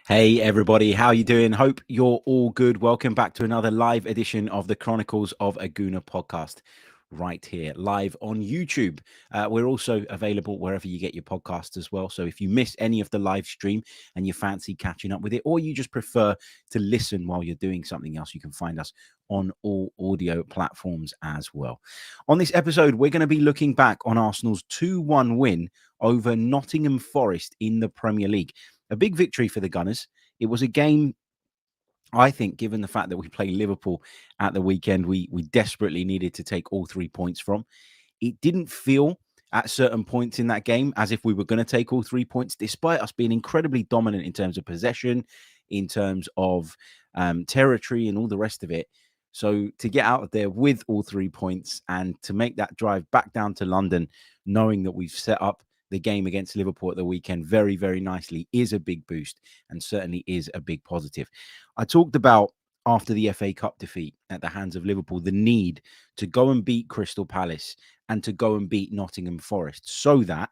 Hey everybody, how you doing? Hope you're all good. Welcome back to another live edition of the Chronicles of a Gooner podcast right here live on YouTube. We're also available wherever you get your podcasts as well. So if you miss any of the live stream and you fancy catching up with it, or you just prefer to listen while you're doing something else, you can find us on all audio platforms as well. On this episode, we're going to be looking back on Arsenal's 2-1 win over Nottingham Forest in the Premier League. A big victory for the Gunners. It was a game, I think, given the fact that we play Liverpool at the weekend, we desperately needed to take all 3 points from. It didn't feel at certain points in that game as if we were going to take all 3 points, despite us being incredibly dominant in terms of possession, in terms of territory and all the rest of it. So to get out of there with all 3 points and to make that drive back down to London, knowing that we've set up the game against Liverpool at the weekend very, very nicely, is a big boost and certainly is a big positive. I talked about, after the FA Cup defeat at the hands of Liverpool, the need to go and beat Crystal Palace and to go and beat Nottingham Forest, so that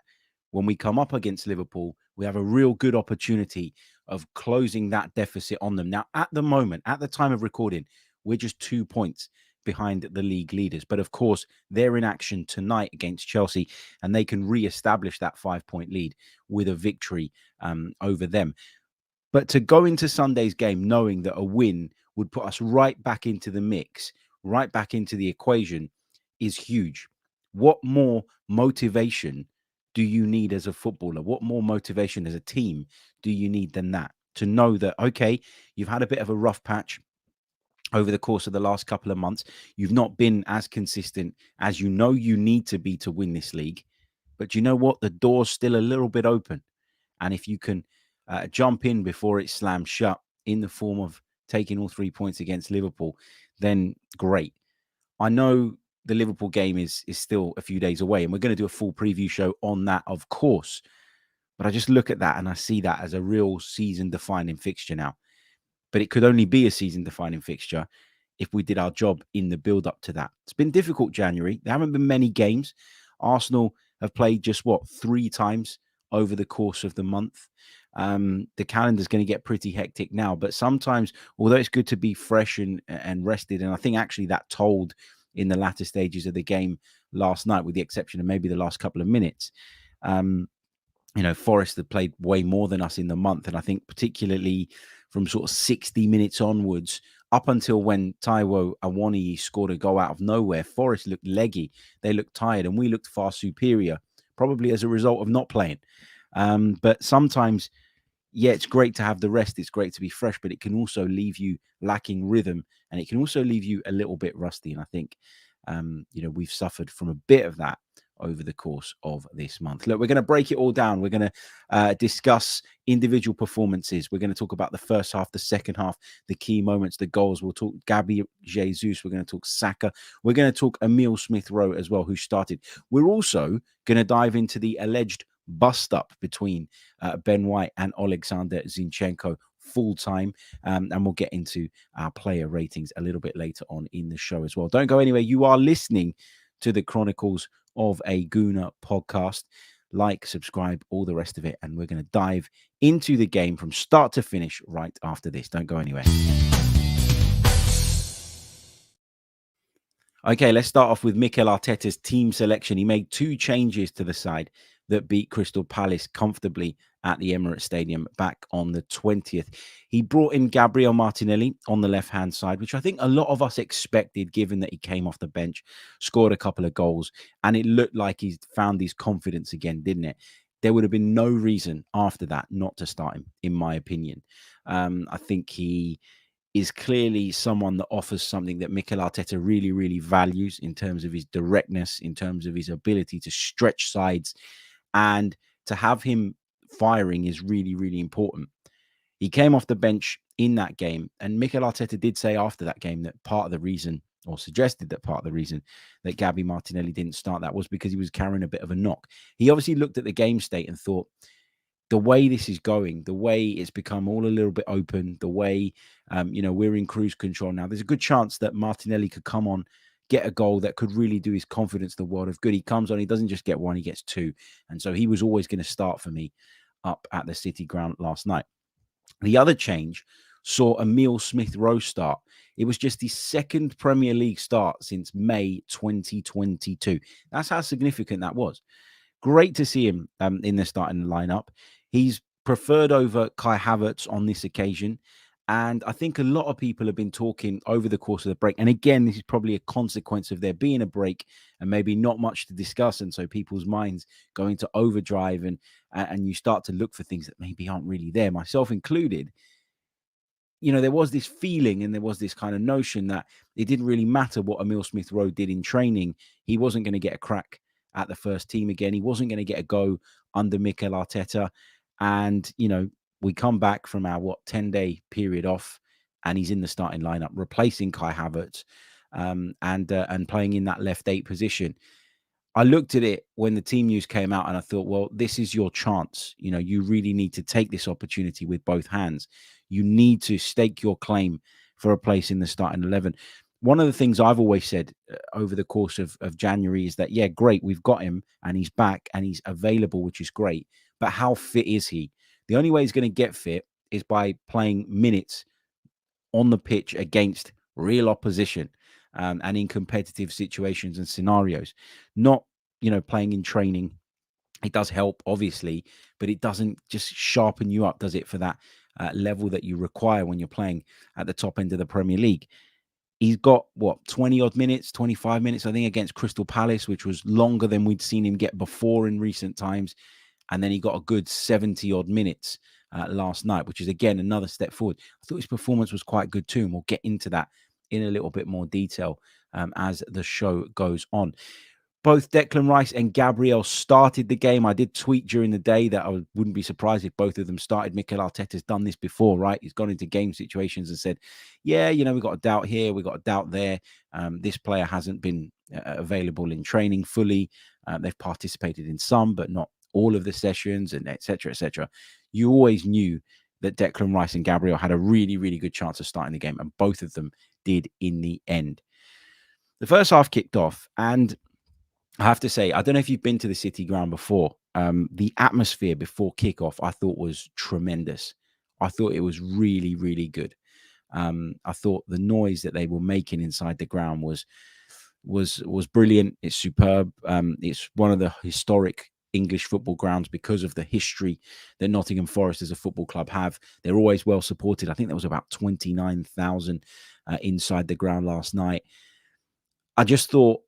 when we come up against Liverpool, we have a real good opportunity of closing that deficit on them. Now, at the moment, at the time of recording, we're just 2 points behind the league leaders. But of course, they're in action tonight against Chelsea, and they can re-establish that 5-point lead with a victory over them. But to go into Sunday's game knowing that a win would put us right back into the mix, right back into the equation, is huge. What more motivation do you need as a footballer? What more motivation as a team do you need than that? To know that, okay, you've had a bit of a rough patch over the course of the last couple of months. You've not been as consistent as you know you need to be to win this league. But you know what? The door's still a little bit open. And if you can jump in before it slams shut in the form of taking all 3 points against Liverpool, then great. I know the Liverpool game is still a few days away, and we're going to do a full preview show on that, of course. But I just look at that and I see that as a real season-defining fixture now. But it could only be a season-defining fixture if we did our job in the build-up to that. It's been difficult, January. There haven't been many games. Arsenal have played just, 3 times over the course of the month. The calendar's going to get pretty hectic now. But sometimes, although it's good to be fresh and rested, and I think actually that told in the latter stages of the game last night, with the exception of maybe the last couple of minutes, Forest have played way more than us in the month. And I think particularly from sort of 60 minutes onwards, up until when Taiwo Awoniyi scored a goal out of nowhere, Forest looked leggy. They looked tired, and we looked far superior, probably as a result of not playing. But sometimes, yeah, it's great to have the rest. It's great to be fresh, but it can also leave you lacking rhythm, and it can also leave you a little bit rusty. And I think, we've suffered from a bit of that over the course of this month. Look, we're going to break it all down. We're going to discuss individual performances. We're going to talk about the first half, the second half, the key moments, the goals. We'll talk Gabriel Jesus. We're going to talk Saka. We're going to talk Emile Smith Rowe as well, who started. We're also going to dive into the alleged bust-up between Ben White and Alexander Zinchenko full time, and we'll get into our player ratings a little bit later on in the show as well. Don't go anywhere. You are listening to the Chronicles of a Gooner podcast. Like, subscribe, all the rest of it, and we're going to dive into the game from start to finish right after this. Don't go anywhere. Okay, let's start off with Mikel Arteta's team selection. He made 2 changes to the side that beat Crystal Palace comfortably at the Emirates Stadium back on the 20th. He brought in Gabriel Martinelli on the left-hand side, which I think a lot of us expected, given that he came off the bench, scored a couple of goals, and it looked like he's found his confidence again, didn't it? There would have been no reason after that not to start him, in my opinion. I think he is clearly someone that offers something that Mikel Arteta really, really values in terms of his directness, in terms of his ability to stretch sides, and to have him firing is really, really important. He came off the bench in that game, and Mikel Arteta did say after that game that part of the reason, or suggested that part of the reason that Gabby Martinelli didn't start that was because he was carrying a bit of a knock. He obviously looked at the game state and thought, the way this is going, the way it's become all a little bit open, the way, we're in cruise control now, there's a good chance that Martinelli could come on, get a goal that could really do his confidence the world of good. He comes on, he doesn't just get 1, he gets 2. And so he was always going to start for me up at the City ground last night. The other change saw Emile Smith Rowe start. It was just his second Premier League start since May 2022. That's how significant that was. Great to see him in the starting lineup. He's preferred over Kai Havertz on this occasion. And I think a lot of people have been talking over the course of the break. And again, this is probably a consequence of there being a break and maybe not much to discuss. And so people's minds go into overdrive and you start to look for things that maybe aren't really there, myself included. There was this feeling and there was this kind of notion that it didn't really matter what Emile Smith Rowe did in training. He wasn't going to get a crack at the first team again. He wasn't going to get a go under Mikel Arteta. And, we come back from our 10-day period off and he's in the starting lineup, replacing Kai Havertz and playing in that left 8 position. I looked at it when the team news came out and I thought, well, this is your chance. You really need to take this opportunity with both hands. You need to stake your claim for a place in the starting 11. One of the things I've always said over the course of January is that, yeah, great, we've got him and he's back and he's available, which is great. But how fit is he? The only way he's going to get fit is by playing minutes on the pitch against real opposition. And in competitive situations and scenarios, not, playing in training. It does help, obviously, but it doesn't just sharpen you up, does it, for that level that you require when you're playing at the top end of the Premier League. He's got, 20-odd minutes, 25 minutes, I think, against Crystal Palace, which was longer than we'd seen him get before in recent times. And then he got a good 70-odd minutes last night, which is, again, another step forward. I thought his performance was quite good too, and we'll get into that in a little bit more detail as the show goes on. Both Declan Rice and Gabriel started the game. I did tweet during the day that I wouldn't be surprised if both of them started. Mikel Arteta's done this before, right? He's gone into game situations and said, yeah, we've got a doubt here, we've got a doubt there. This player hasn't been available in training fully. They've participated in some, but not all of the sessions, and et cetera, et cetera. You always knew that Declan Rice and Gabriel had a really, really good chance of starting the game, and both of them did in the end. The first half kicked off, and I have to say, I don't know if you've been to the City ground before. The atmosphere before kickoff, I thought was tremendous. I thought it was really, really good. I thought the noise that they were making inside the ground was brilliant. It's superb. It's one of the historic English football grounds because of the history that Nottingham Forest as a football club have. They're always well supported. I think there was about 29,000 inside the ground last night. I just thought,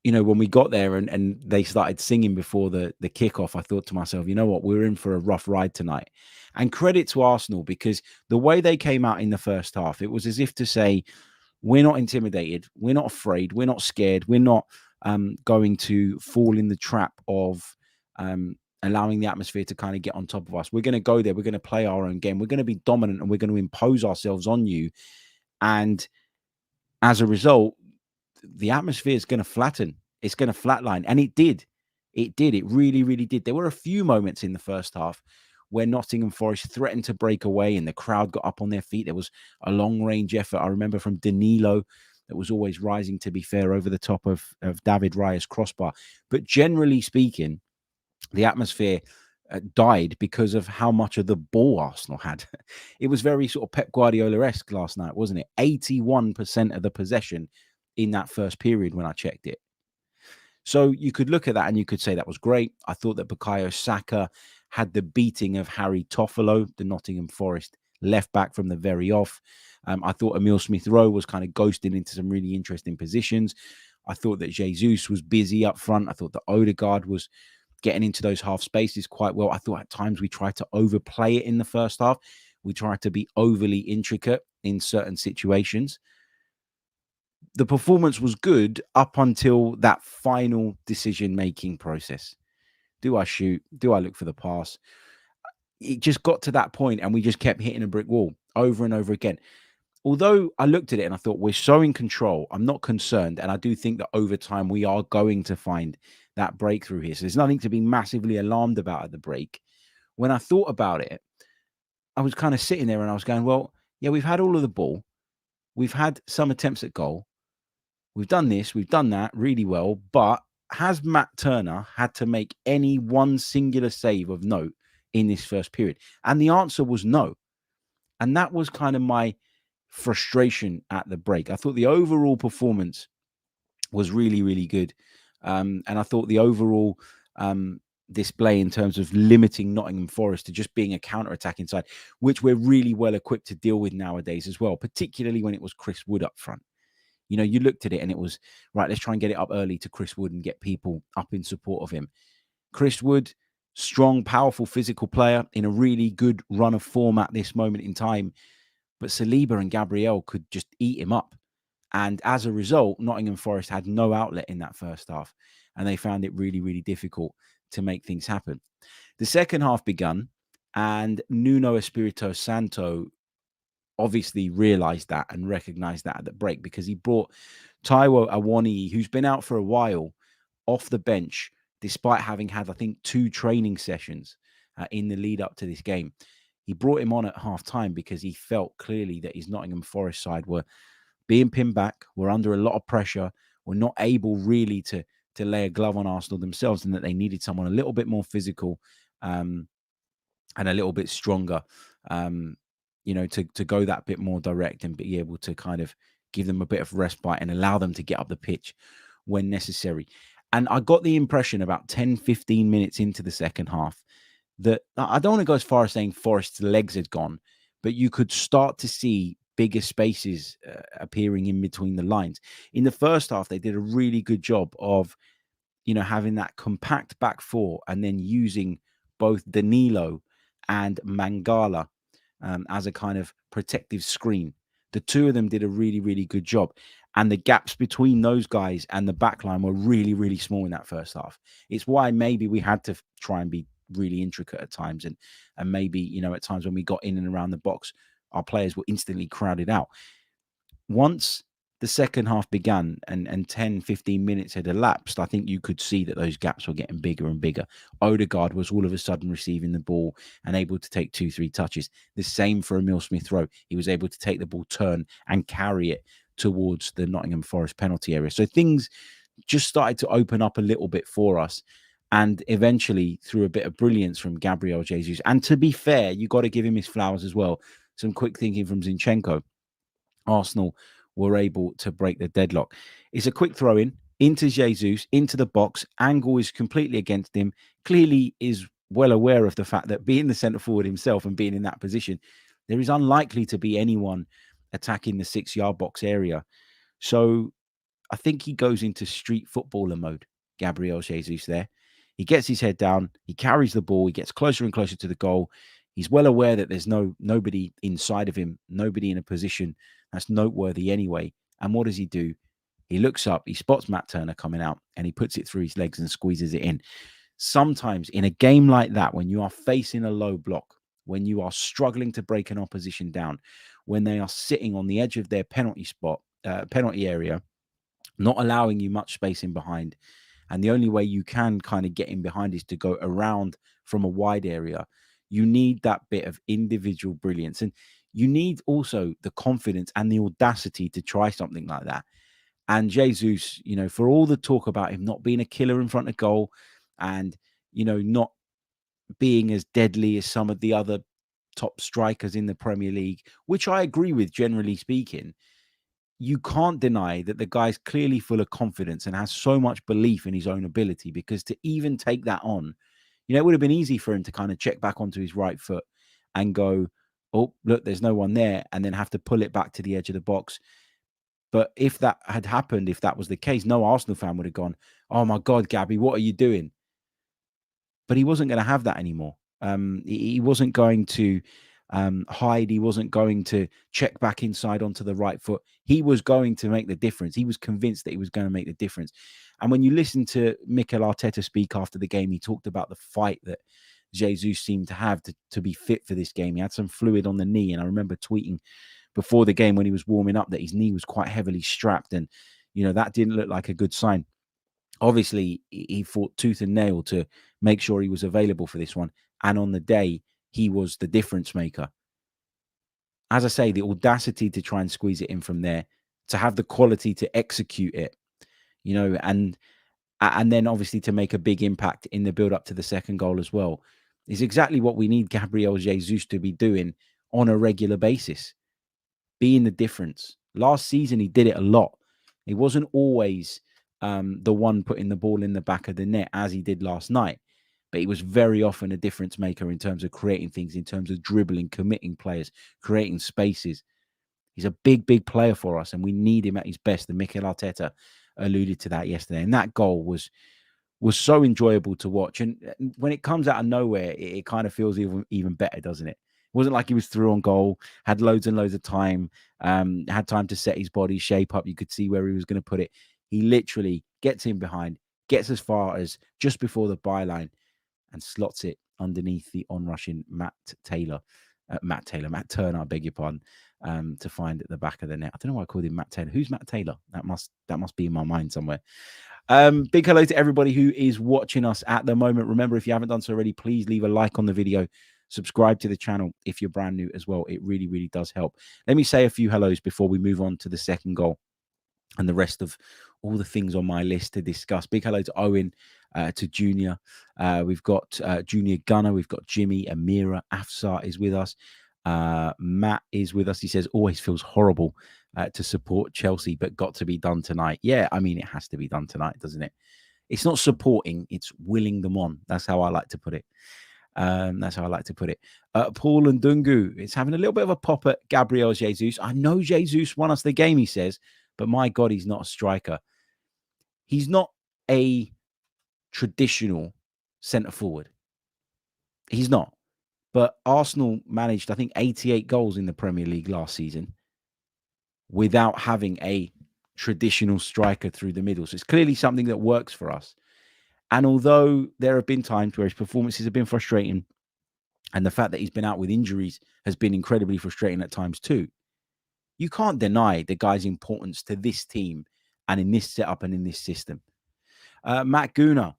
when we got there and they started singing before the kickoff, I thought to myself, you know what, we're in for a rough ride tonight. And credit to Arsenal, because the way they came out in the first half, it was as if to say, we're not intimidated, we're not afraid, we're not scared, we're not going to fall in the trap of allowing the atmosphere to kind of get on top of us. We're going to go there, we're going to play our own game, we're going to be dominant, and we're going to impose ourselves on you. And as a result, the atmosphere is going to flatten. It's going to flatline. And it did. It did. It really, really did. There were a few moments in the first half where Nottingham Forest threatened to break away and the crowd got up on their feet. There was a long-range effort, I remember, from Danilo that was always rising, to be fair, over the top of David Raya's crossbar. But generally speaking, the atmosphere died because of how much of the ball Arsenal had. It was very sort of Pep Guardiola-esque last night, wasn't it? 81% of the possession in that first period when I checked it. So you could look at that and you could say that was great. I thought that Bukayo Saka had the beating of Harry Toffolo, the Nottingham Forest left back, from the very off. I thought Emile Smith Rowe was kind of ghosting into some really interesting positions. I thought that Jesus was busy up front. I thought that Odegaard was getting into those half spaces quite well. I thought at times we tried to overplay it in the first half. We tried to be overly intricate in certain situations. The performance was good up until that final decision-making process. Do I shoot? Do I look for the pass? It just got to that point and we just kept hitting a brick wall over and over again. Although I looked at it and I thought, we're so in control, I'm not concerned. And I do think that over time we are going to find that breakthrough here. So there's nothing to be massively alarmed about at the break. When I thought about it, I was kind of sitting there and I was going, well, yeah, we've had all of the ball. We've had some attempts at goal. We've done this, we've done that really well. But has Matt Turner had to make any one singular save of note in this first period? And the answer was no. And that was kind of my frustration at the break. I thought the overall performance was really, really good. And I thought the overall display in terms of limiting Nottingham Forest to just being a counter-attacking side, which we're really well equipped to deal with nowadays as well, particularly when it was Chris Wood up front. You looked at it and it was, right, let's try and get it up early to Chris Wood and get people up in support of him. Chris Wood, strong, powerful, physical player in a really good run of form at this moment in time. But Saliba and Gabriel could just eat him up. And as a result, Nottingham Forest had no outlet in that first half. And they found it really, really difficult to make things happen. The second half begun, and Nuno Espirito Santo obviously realised that and recognised that at the break, because he brought Taiwo Awoniyi, who's been out for a while, off the bench, despite having had, I think, 2 training sessions in the lead up to this game. He brought him on at half time because he felt clearly that his Nottingham Forest side were being pinned back, were under a lot of pressure, were not able really to lay a glove on Arsenal themselves, and that they needed someone a little bit more physical and a little bit stronger, to go that bit more direct and be able to kind of give them a bit of respite and allow them to get up the pitch when necessary. And I got the impression about 10, 15 minutes into the second half that, I don't want to go as far as saying Forest's legs had gone, but you could start to see bigger spaces appearing in between the lines. In the first half, they did a really good job of, having that compact back four and then using both Danilo and Mangala as a kind of protective screen. The two of them did a really, really good job. And the gaps between those guys and the back line were really, really small in that first half. It's why maybe we had to try and be really intricate at times. And maybe, at times when we got in and around the box, our players were instantly crowded out. Once the second half began and 10, 15 minutes had elapsed, I think you could see that those gaps were getting bigger and bigger. Odegaard was all of a sudden receiving the ball and able to take 2-3 touches. The same for Emile Smith Rowe. He was able to take the ball, turn and carry it towards the Nottingham Forest penalty area. So things just started to open up a little bit for us. And eventually, through a bit of brilliance from Gabriel Jesus, and to be fair, you got to give him his flowers as well. Some quick thinking from Zinchenko, Arsenal were able to break the deadlock. It's a quick throw in into Jesus, into the box. Angle is completely against him. Clearly is well aware of the fact that being the centre forward himself and being in that position, there is unlikely to be anyone attacking the 6-yard box area. So I think he goes into street footballer mode, Gabriel Jesus there. He gets his head down, he carries the ball, he gets closer and closer to the goal. He's well aware that there's nobody inside of him, nobody in a position that's noteworthy anyway. And what does he do? He looks up, he spots Matt Turner coming out, and he puts it through his legs and squeezes it in. Sometimes in a game like that, when you are facing a low block, when you are struggling to break an opposition down, when they are sitting on the edge of their penalty area, not allowing you much space in behind, and the only way you can kind of get in behind is to go around from a wide area, you need that bit of individual brilliance. And you need also the confidence and the audacity to try something like that. And Jesus, for all the talk about him not being a killer in front of goal and, not being as deadly as some of the other top strikers in the Premier League, which I agree with, generally speaking, you can't deny that the guy's clearly full of confidence and has so much belief in his own ability, because to even take that on, it would have been easy for him to kind of check back onto his right foot and go, oh, look, there's no one there, and then have to pull it back to the edge of the box. But if that had happened, if that was the case, no Arsenal fan would have gone, oh my God, Gabby, what are you doing? But he wasn't going to have that anymore. He wasn't going to hide. He wasn't going to check back inside onto the right foot. He was going to make the difference. He was convinced that he was going to make the difference. And when you listen to Mikel Arteta speak after the game, he talked about the fight that Jesus seemed to have to be fit for this game. He had some fluid on the knee. And I remember tweeting before the game when he was warming up that his knee was quite heavily strapped. And, that didn't look like a good sign. Obviously, he fought tooth and nail to make sure he was available for this one. And on the day, he was the difference maker. As I say, the audacity to try and squeeze it in from there, to have the quality to execute it, and then obviously to make a big impact in the build up to the second goal as well, is exactly what we need Gabriel Jesus to be doing on a regular basis, being the difference. Last season, he did it a lot. He wasn't always the one putting the ball in the back of the net as he did last night, but he was very often a difference maker in terms of creating things, in terms of dribbling, committing players, creating spaces. He's a big, big player for us, and we need him at his best. And Mikel Arteta alluded to that yesterday. And that goal was so enjoyable to watch. And when it comes out of nowhere, it kind of feels even better, doesn't it? It wasn't like he was through on goal, had loads and loads of time, had time to set his body shape up. You could see where he was going to put it. He literally gets in behind, gets as far as just before the byline, and slots it underneath the onrushing Matt Turner, I beg your pardon, to find at the back of the net. I don't know why I called him Matt Taylor. Who's Matt Taylor? That must be in my mind somewhere. Big hello to everybody who is watching us at the moment. Remember, if you haven't done so already, please leave a like on the video. Subscribe to the channel if you're brand new as well. It really, really does help. Let me say a few hellos before we move on to the second goal and the rest of all the things on my list to discuss. Big hello to Owen, to Junior. We've got Junior Gunner. We've got Jimmy, Amira, Afsar is with us. Matt is with us. He says, always feels horrible to support Chelsea, but got to be done tonight. Yeah, I mean, it has to be done tonight, doesn't it? It's not supporting, it's willing them on. That's how I like to put it. Paul and Dungu is having a little bit of a pop at Gabriel Jesus. I know Jesus won us the game, he says, but my God, he's not a striker. He's not a traditional centre forward. He's not. But Arsenal managed, I think, 88 goals in the Premier League last season without having a traditional striker through the middle. So it's clearly something that works for us. And although there have been times where his performances have been frustrating, and the fact that he's been out with injuries has been incredibly frustrating at times too, you can't deny the guy's importance to this team and in this setup and in this system. Matt Guna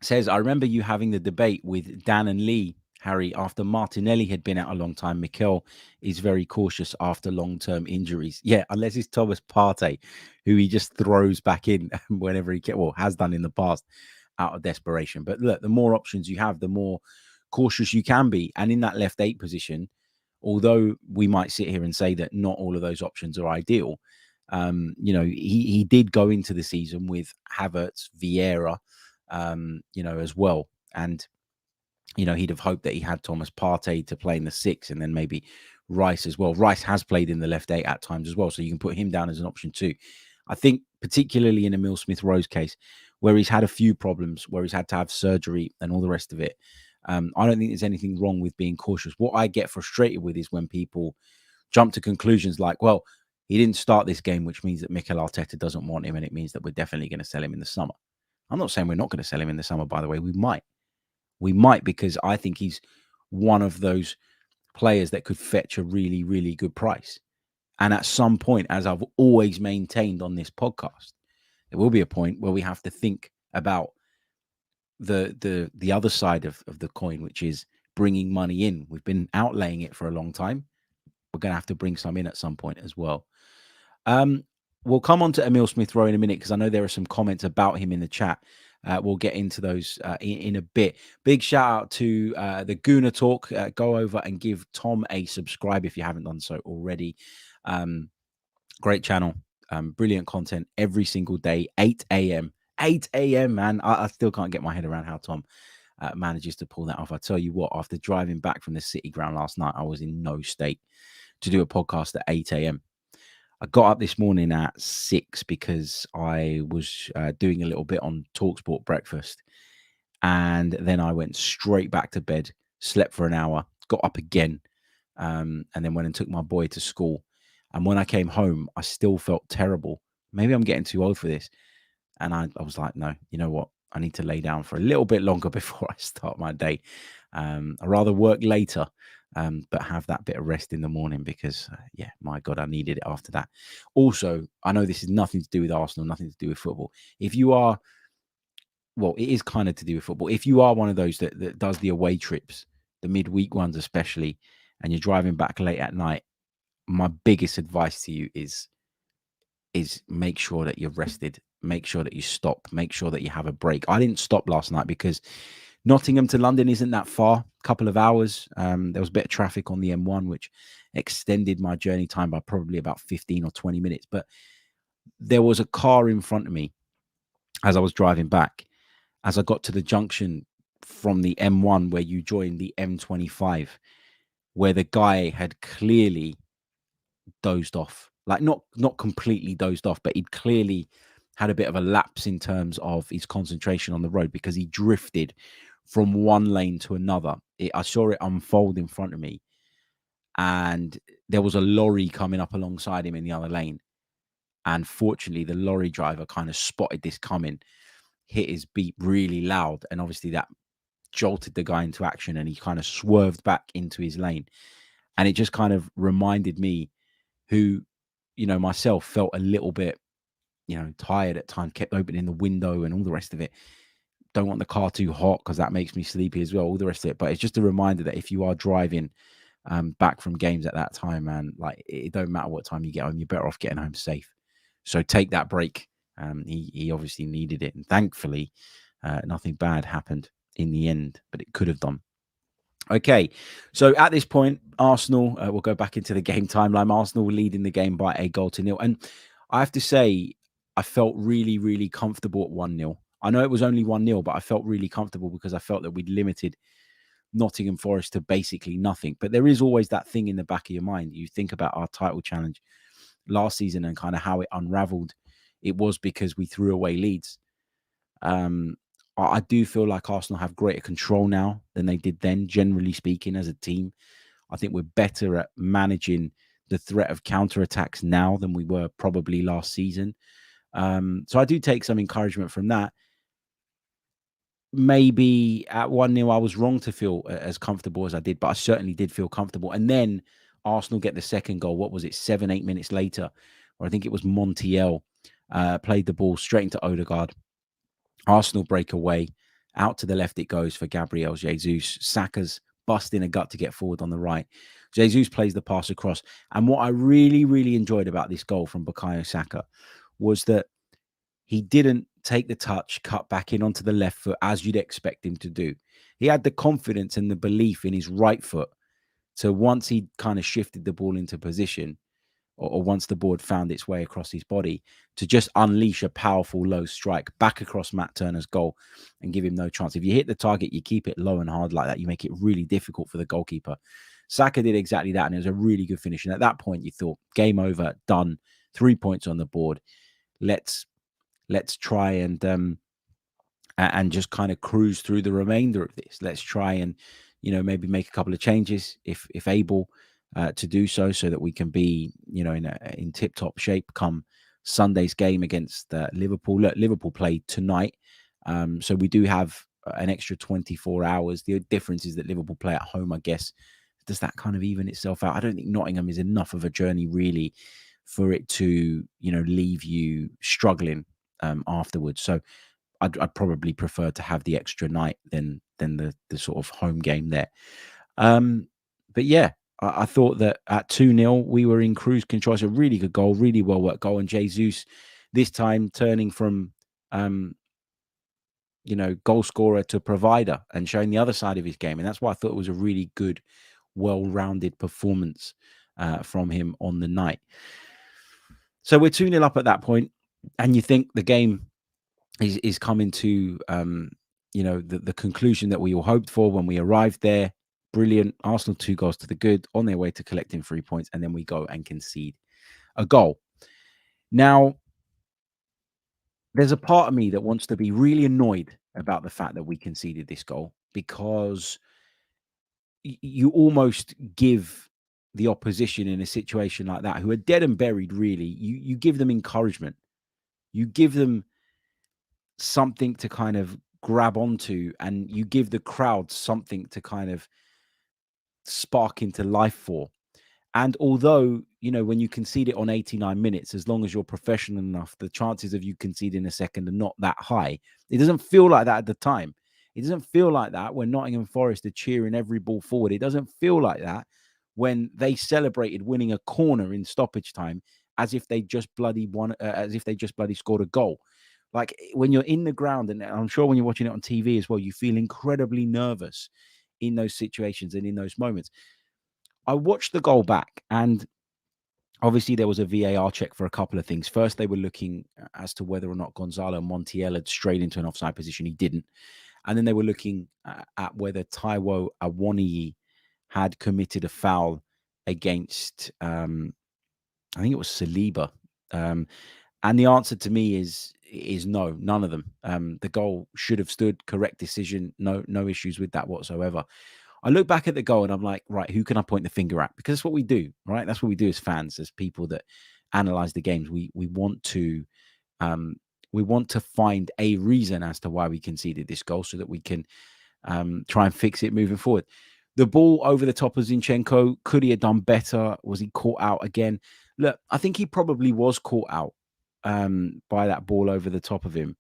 says, I remember you having the debate with Dan and Lee, Harry, after Martinelli had been out a long time. Mikel is very cautious after long-term injuries. Yeah, unless it's Thomas Partey, who he just throws back in whenever he can, well, has done in the past out of desperation. But look, the more options you have, the more cautious you can be. And in that left 8 position, although we might sit here and say that not all of those options are ideal, he did go into the season with Havertz, Vieira, as well. And, he'd have hoped that he had Thomas Partey to play in the 6 and then maybe Rice as well. Rice has played in the left 8 at times as well, so you can put him down as an option too. I think particularly in Emile Smith Rowe's case, where he's had a few problems, where he's had to have surgery and all the rest of it, I don't think there's anything wrong with being cautious. What I get frustrated with is when people jump to conclusions like, well, he didn't start this game, which means that Mikel Arteta doesn't want him, and it means that we're definitely going to sell him in the summer. I'm not saying we're not going to sell him in the summer, by the way. We might, because I think he's one of those players that could fetch a really, really good price. And at some point, as I've always maintained on this podcast, there will be a point where we have to think about the other side of the coin, which is bringing money in. We've been outlaying it for a long time. We're going to have to bring some in at some point as well. We'll come on to Emile Smith Rowe in a minute because I know there are some comments about him in the chat. We'll get into those in a bit. Big shout out to the Gooner Talk. Go over and give Tom a subscribe if you haven't done so already. Great channel. Brilliant content every single day, 8 a.m. 8 a.m., man. I still can't get my head around how Tom manages to pull that off. I tell you what, after driving back from the City ground last night, I was in no state to do a podcast at 8 a.m. I got up this morning at 6 because I was doing a little bit on TalkSport breakfast. And then I went straight back to bed, slept for an hour, got up again, and then went and took my boy to school. And when I came home, I still felt terrible. Maybe I'm getting too old for this. And I was like, no, you know what? I need to lay down for a little bit longer before I start my day. I'd rather work later, but have that bit of rest in the morning because, my God, I needed it after that. Also, I know this is nothing to do with Arsenal, nothing to do with football. If you are, well, it is kind of to do with football. If you are one of those that does the away trips, the midweek ones especially, and you're driving back late at night, my biggest advice to you is make sure that you're rested, make sure that you stop, make sure that you have a break. I didn't stop last night because Nottingham to London isn't that far, a couple of hours. There was a bit of traffic on the M1, which extended my journey time by probably about 15 or 20 minutes. But there was a car in front of me as I was driving back. As I got to the junction from the M1 where you join the M25, where the guy had clearly dozed off, like not completely dozed off, but he'd clearly had a bit of a lapse in terms of his concentration on the road because he drifted from one lane to another. I saw it unfold in front of me, and there was a lorry coming up alongside him in the other lane. And fortunately, the lorry driver kind of spotted this coming, hit his beep really loud, and obviously that jolted the guy into action, and he kind of swerved back into his lane. And it just kind of reminded me who, myself felt a little bit, tired at times, kept opening the window and all the rest of it. Don't want the car too hot because that makes me sleepy as well, all the rest of it. But it's just a reminder that if you are driving back from games at that time, man, like it don't matter what time you get home, you're better off getting home safe. So take that break. He obviously needed it. And thankfully, nothing bad happened in the end, but it could have done. Okay, so at this point, Arsenal, we'll go back into the game timeline. Arsenal were leading the game by 1-0. And I have to say, I felt really, really comfortable at 1-0. I know it was only 1-0, but I felt really comfortable because I felt that we'd limited Nottingham Forest to basically nothing. But there is always that thing in the back of your mind. You think about our title challenge last season and kind of how it unraveled. It was because we threw away leads. I do feel like Arsenal have greater control now than they did then, generally speaking, as a team. I think we're better at managing the threat of counterattacks now than we were probably last season. So I do take some encouragement from that. Maybe at 1-0, I was wrong to feel as comfortable as I did, but I certainly did feel comfortable. And then Arsenal get the second goal. What was it, 7-8 minutes later? Or I think it was Montiel played the ball straight into Odegaard. Arsenal break away. Out to the left it goes for Gabriel Jesus. Saka's busting a gut to get forward on the right. Jesus plays the pass across. And what I really, really enjoyed about this goal from Bukayo Saka was that he didn't take the touch, cut back in onto the left foot as you'd expect him to do. He had the confidence and the belief in his right foot. So once he kind of shifted the ball into position, or once the board found its way across his body, to just unleash a powerful low strike back across Matt Turner's goal and give him no chance. If you hit the target, you keep it low and hard like that. You make it really difficult for the goalkeeper. Saka did exactly that, and it was a really good finish. And at that point, you thought, game over, done, 3 points on the board. Let's try and just kind of cruise through the remainder of this. Let's try and, maybe make a couple of changes if able. To do so that we can be, in tip-top shape come Sunday's game against Liverpool. Look, Liverpool play tonight, so we do have an extra 24 hours. The difference is that Liverpool play at home, I guess. Does that kind of even itself out? I don't think Nottingham is enough of a journey, really, for it to, leave you struggling afterwards. So I'd probably prefer to have the extra night than the sort of home game there. But yeah, I thought that at 2-0, we were in cruise control. It's a really good goal, really well worked goal. And Jesus, this time turning from, goal scorer to provider and showing the other side of his game. And that's why I thought it was a really good, well-rounded performance from him on the night. So we're 2-0 up at that point, and you think the game is coming to, the conclusion that we all hoped for when we arrived there. Brilliant. Arsenal 2 goals to the good, on their way to collecting 3 points, and then we go and concede a goal. Now, there's a part of me that wants to be really annoyed about the fact that we conceded this goal, because you almost give the opposition in a situation like that, who are dead and buried, really, you give them encouragement. You give them something to kind of grab onto, and you give the crowd something to kind of spark into life for. And although, when you concede it on 89 minutes, as long as you're professional enough, the chances of you conceding a second are not that high. It doesn't feel like that at the time. It doesn't feel like that when Nottingham Forest are cheering every ball forward. It doesn't feel like that when they celebrated winning a corner in stoppage time as if they just bloody won, as if they just bloody scored a goal. Like when you're in the ground, and I'm sure when you're watching it on TV as well, you feel incredibly nervous in those situations and in those moments. I watched the goal back, and obviously there was a VAR check for a couple of things. First, they were looking as to whether or not Gonzalo Montiel had strayed into an offside position. He didn't. And then they were looking at whether Taiwo Awoniyi had committed a foul against, I think it was Saliba. And the answer to me is no, none of them. The goal should have stood. Correct decision. No issues with that whatsoever. I look back at the goal and I'm like, right, who can I point the finger at? Because that's what we do, right? That's what we do as fans, as people that analyze the games. We want to find a reason as to why we conceded this goal, so that we can try and fix it moving forward. The ball over the top of Zinchenko, could he have done better? Was he caught out again? Look, I think he probably was caught out by that ball over the top of him.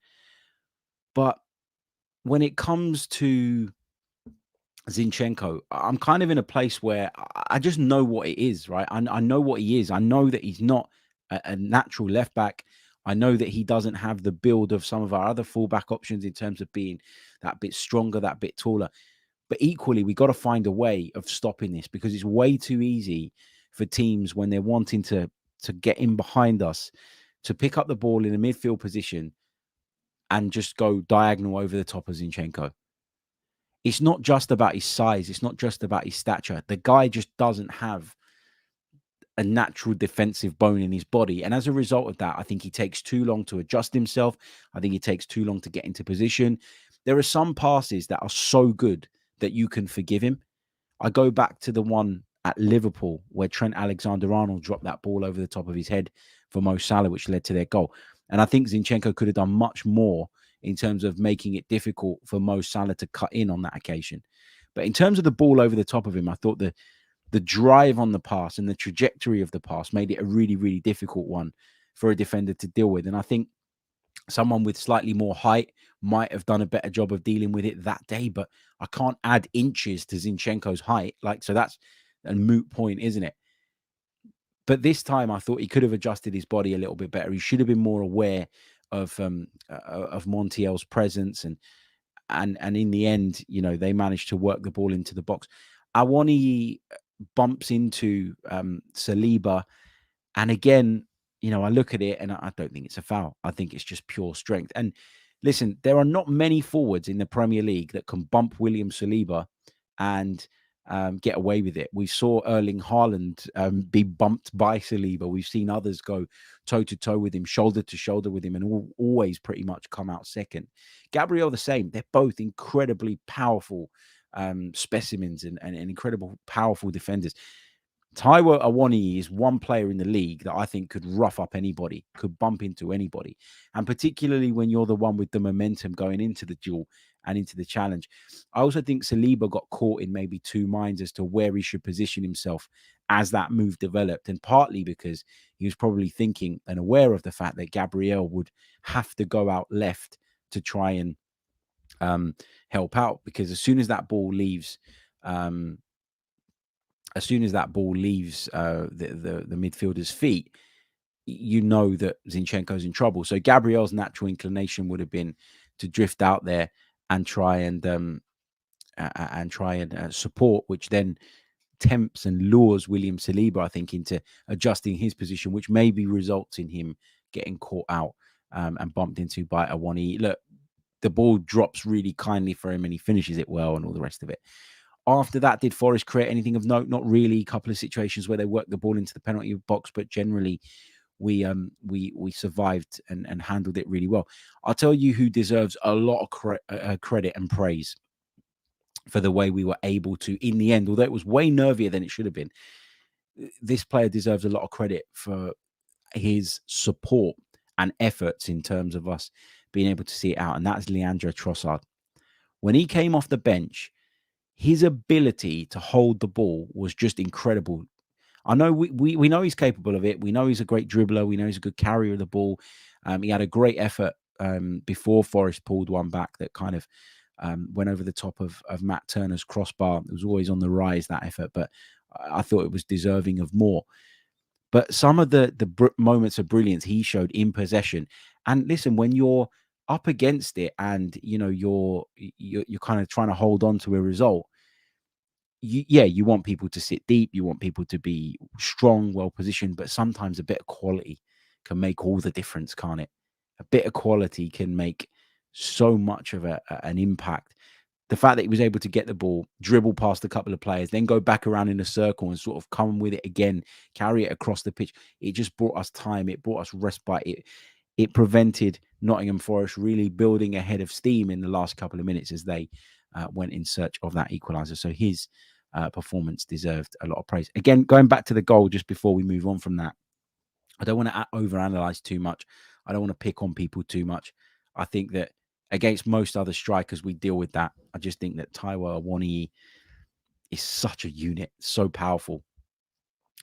But when it comes to Zinchenko, I'm kind of in a place where I just know what it is, right? I know what he is. I know that he's not a natural left back. I know that he doesn't have the build of some of our other fullback options in terms of being that bit stronger, that bit taller. But equally, we got to find a way of stopping this, because it's way too easy for teams when they're wanting to get in behind us to pick up the ball in a midfield position and just go diagonal over the top of Zinchenko. It's not just about his size. It's not just about his stature. The guy just doesn't have a natural defensive bone in his body. And as a result of that, I think he takes too long to adjust himself. I think he takes too long to get into position. There are some passes that are so good that you can forgive him. I go back to the one at Liverpool where Trent Alexander-Arnold dropped that ball over the top of his head for Mo Salah, which led to their goal. And I think Zinchenko could have done much more in terms of making it difficult for Mo Salah to cut in on that occasion. But in terms of the ball over the top of him, I thought the drive on the pass and the trajectory of the pass made it a really, really difficult one for a defender to deal with. And I think someone with slightly more height might have done a better job of dealing with it that day, but I can't add inches to Zinchenko's height. So that's a moot point, isn't it? But this time I thought he could have adjusted his body a little bit better. He should have been more aware of Montiel's presence, and in the end, they managed to work the ball into the box. Awoniyi bumps into Saliba, and again, I look at it and I don't think it's a foul. I think it's just pure strength. And listen, there are not many forwards in the Premier League that can bump William Saliba and get away with it. We saw Erling Haaland be bumped by Saliba. We've seen others go toe-to-toe with him, shoulder to shoulder with him, and always pretty much come out second. Gabriel, the same. They're both incredibly powerful specimens and incredible, powerful defenders. Taiwo Awoniyi is one player in the league that I think could rough up anybody, could bump into anybody. And particularly when you're the one with the momentum going into the duel and into the challenge. I also think Saliba got caught in maybe two minds as to where he should position himself as that move developed. And partly because he was probably thinking and aware of the fact that Gabriel would have to go out left to try and help out. Because as soon as that ball leaves the midfielder's feet, you know that Zinchenko's in trouble. So Gabriel's natural inclination would have been to drift out there and try and support, which then tempts and lures William Saliba, I think, into adjusting his position, which maybe results in him getting caught out and bumped into by Awoniyi. Look, the ball drops really kindly for him and he finishes it well and all the rest of it. After that, did Forest create anything of note? Not really. A couple of situations where they worked the ball into the penalty box, but generally we survived and handled it really well. I'll tell you who deserves a lot of credit and praise for the way we were able to, in the end, although it was way nervier than it should have been. This player deserves a lot of credit for his support and efforts in terms of us being able to see it out, and that's Leandro Trossard. When he came off the bench, his ability to hold the ball was just incredible. I know we know he's capable of it. We know he's a great dribbler. We know he's a good carrier of the ball. He had a great effort before Forest pulled one back that kind of went over the top of Matt Turner's crossbar. It was always on the rise, that effort, but I thought it was deserving of more. But some of the moments of brilliance he showed in possession, And listen, when you're up against it and you're kind of trying to hold on to a result, you want people to sit deep, you want people to be strong, well positioned, but sometimes a bit of quality can make all the difference, can't it? A bit of quality can make so much of an impact. The fact that he was able to get the ball, dribble past a couple of players, then go back around in a circle and sort of come with it again, carry it across the pitch, it just brought us time, it brought us respite, it prevented Nottingham Forest really building a head of steam in the last couple of minutes as they went in search of that equaliser. So his performance deserved a lot of praise. Again, going back to the goal just before we move on from that, I don't want to overanalyze too much. I don't want to pick on people too much. I think that against most other strikers, we deal with that. I just think that Taiwo Awoniyi is such a unit, so powerful.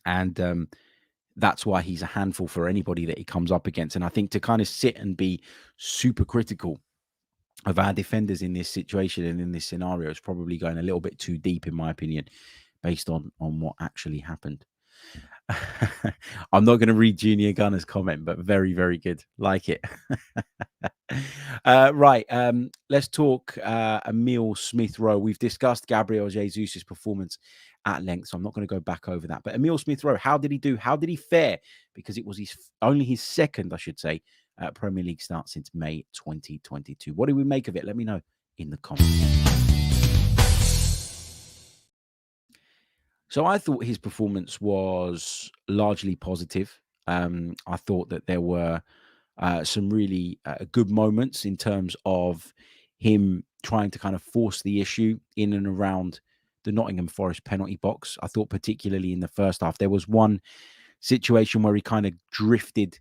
And that's why he's a handful for anybody that he comes up against. And I think to kind of sit and be super critical of our defenders in this situation and in this scenario is probably going a little bit too deep, in my opinion, based on what actually happened. I'm not going to read Junior Gunner's comment, but very, very good. Like it. Right. Let's talk Emile Smith Rowe. We've discussed Gabriel Jesus' performance at length, so I'm not going to go back over that. But Emile Smith Rowe, how did he do? How did he fare? Because it was only his second, I should say, Premier League start since May 2022. What do we make of it? Let me know in the comments. So I thought his performance was largely positive. I thought that there were some really good moments in terms of him trying to kind of force the issue in and around the Nottingham Forest penalty box. I thought particularly in the first half, there was one situation where he kind of drifted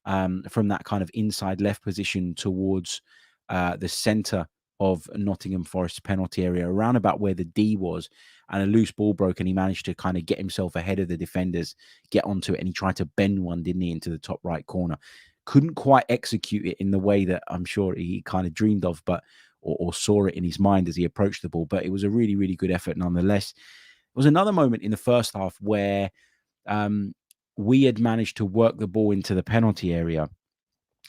from that kind of inside left position towards the centre of Nottingham Forest penalty area, around about where the D was, and a loose ball broke, and he managed to kind of get himself ahead of the defenders, get onto it, and he tried to bend one, didn't he, into the top right corner. Couldn't quite execute it in the way that I'm sure he kind of dreamed of, but or saw it in his mind as he approached the ball. But it was a really, really good effort nonetheless. There was another moment in the first half where we had managed to work the ball into the penalty area.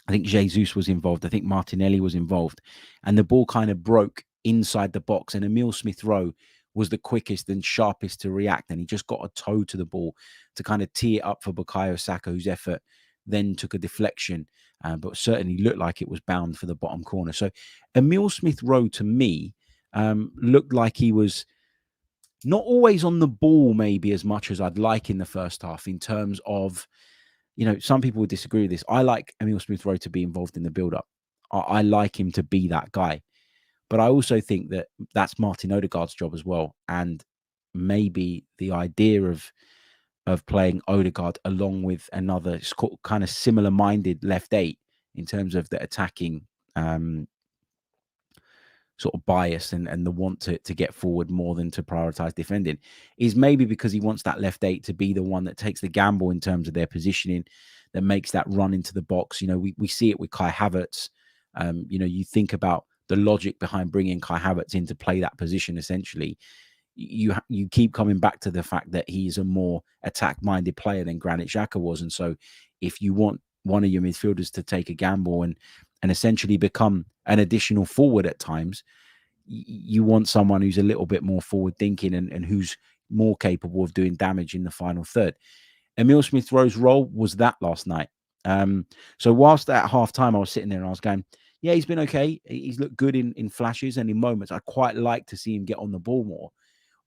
I think Jesus was involved. I think Martinelli was involved. And the ball kind of broke inside the box. And Emile Smith Rowe was the quickest and sharpest to react. And he just got a toe to the ball to kind of tee it up for Bukayo Saka, whose effort then took a deflection, but certainly looked like it was bound for the bottom corner. So Emile Smith Rowe, to me, looked like he was not always on the ball, maybe as much as I'd like in the first half, in terms of, some people would disagree with this. I like Emile Smith Rowe to be involved in the build-up. I like him to be that guy. But I also think that that's Martin Odegaard's job as well. And maybe the idea of playing Odegaard along with another kind of similar-minded left eight in terms of the attacking sort of bias and the want to get forward more than to prioritize defending is maybe because he wants that left eight to be the one that takes the gamble in terms of their positioning, that makes that run into the box. We see it with Kai Havertz. You think about the logic behind bringing Kai Havertz in to play that position. Essentially, you keep coming back to the fact that he's a more attack-minded player than Granit Xhaka was, and so if you want one of your midfielders to take a gamble and essentially become an additional forward at times, you want someone who's a little bit more forward thinking and who's more capable of doing damage in the final third. Emile Smith Rowe's role was that last night. So whilst at half time I was sitting there and I was going, yeah, he's been okay. He's looked good in flashes and in moments. I'd quite like to see him get on the ball more.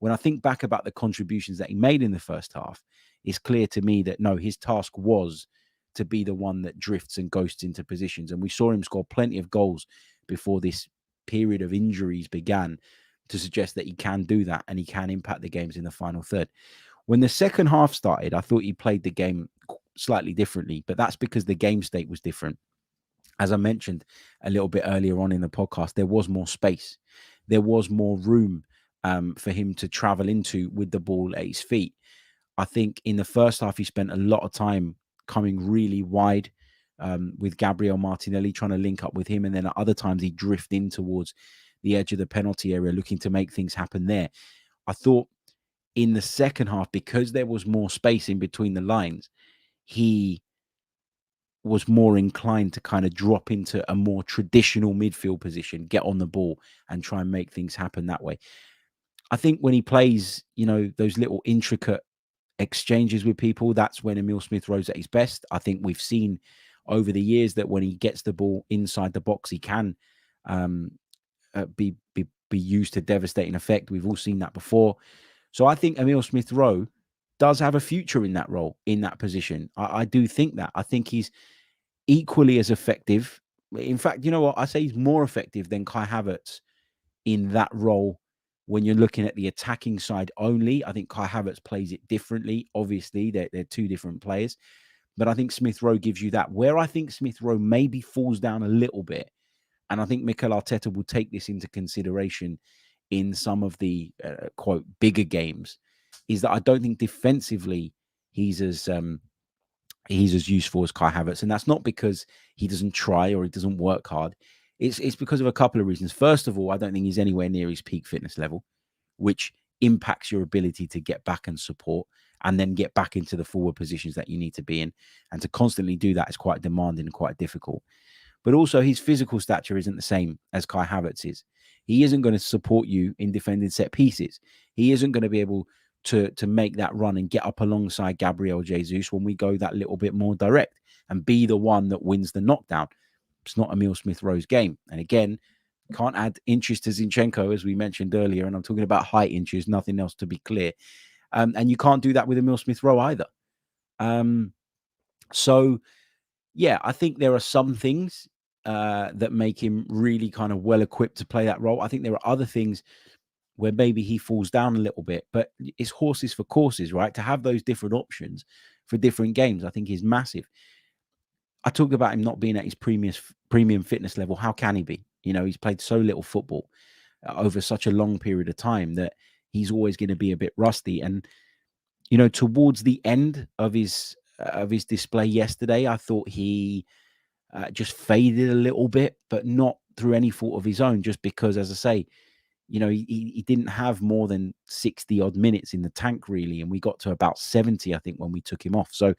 When I think back about the contributions that he made in the first half, it's clear to me that no, his task was to be the one that drifts and ghosts into positions. And we saw him score plenty of goals before this period of injuries began to suggest that he can do that and he can impact the games in the final third. When the second half started, I thought he played the game slightly differently, but that's because the game state was different. As I mentioned a little bit earlier on in the podcast, there was more space. There was more room for him to travel into with the ball at his feet. I think in the first half, he spent a lot of time coming really wide with Gabriel Martinelli, trying to link up with him. And then at other times, he drifted in towards the edge of the penalty area, looking to make things happen there. I thought in the second half, because there was more space in between the lines, he was more inclined to kind of drop into a more traditional midfield position, get on the ball and try and make things happen that way. I think when he plays, those little intricate exchanges with people, that's when Emile Smith Rowe's at his best. I think we've seen over the years that when he gets the ball inside the box, he can be used to devastating effect. We've all seen that before. So I think Emile Smith Rowe does have a future in that role, in that position. I do think that. I think he's equally as effective. In fact, you know what? I say he's more effective than Kai Havertz in that role. When you're looking at the attacking side only, I think Kai Havertz plays it differently. Obviously, they're two different players. But I think Smith Rowe gives you that. Where I think Smith Rowe maybe falls down a little bit, and I think Mikel Arteta will take this into consideration in some of the, quote, bigger games, is that I don't think defensively he's as useful as Kai Havertz. And that's not because he doesn't try or he doesn't work hard. It's because of a couple of reasons. First of all, I don't think he's anywhere near his peak fitness level, which impacts your ability to get back and support and then get back into the forward positions that you need to be in. And to constantly do that is quite demanding and quite difficult. But also his physical stature isn't the same as Kai Havertz is. He isn't going to support you in defending set pieces. He isn't going to be able to make that run and get up alongside Gabriel Jesus when we go that little bit more direct and be the one that wins the knockdown. It's not Emile Smith Rowe's game. And again, can't add inches to Zinchenko, as we mentioned earlier. And I'm talking about height inches, nothing else, to be clear. And you can't do that with Emile Smith Rowe either. So, yeah, I think there are some things that make him really kind of well equipped to play that role. I think there are other things where maybe he falls down a little bit, but it's horses for courses, right? To have those different options for different games, I think is massive. I talked about him not being at his premium fitness level. How can he be? He's played so little football over such a long period of time that he's always going to be a bit rusty. And, towards the end of his display yesterday, I thought he just faded a little bit, but not through any fault of his own, just because, as I say, he didn't have more than 60 odd minutes in the tank, really. And we got to about 70, I think, when we took him off. So